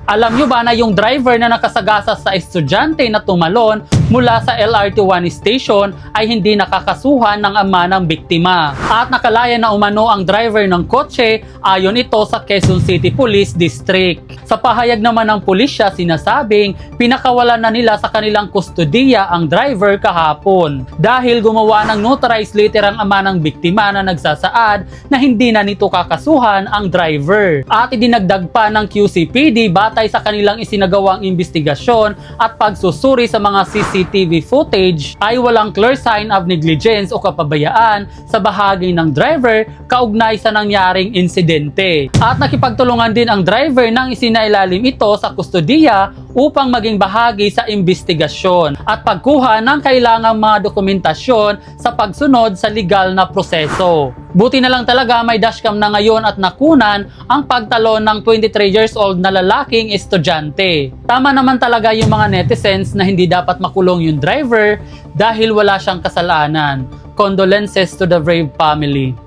Alam nyo ba na yung driver na nakasagasa sa estudyante na tumalon mula sa LRT-1 station ay hindi nakakasuhan ng ama ng biktima. At nakalaya na umano ang driver ng kotse ayon ito sa Quezon City Police District. Sa pahayag naman ng pulisya, sinasabing pinakawalan na nila sa kanilang kustodiya ang driver kahapon dahil gumawa ng notarized letter ang ama ng biktima na nagsasaad na hindi na nito kakasuhan ang driver. At idinagdag pa ng QCPD batay sa kanilang isinagawang investigasyon at pagsusuri sa mga CCTV footage ay walang clear sign of negligence o kapabayaan sa bahagi ng driver kaugnay sa nangyaring insidente. At nakipagtulungan din ang driver nang isinailalim ito sa kustodiya upang maging bahagi sa investigasyon at pagkuha ng kailangang mga dokumentasyon sa pagsunod sa legal na proseso. Buti na lang talaga may dashcam na ngayon at nakunan ang pagtalon ng 23 years old na lalaking estudyante. Tama naman talaga yung mga netizens na hindi dapat makulong yung driver dahil wala siyang kasalanan. Condolences to the brave family.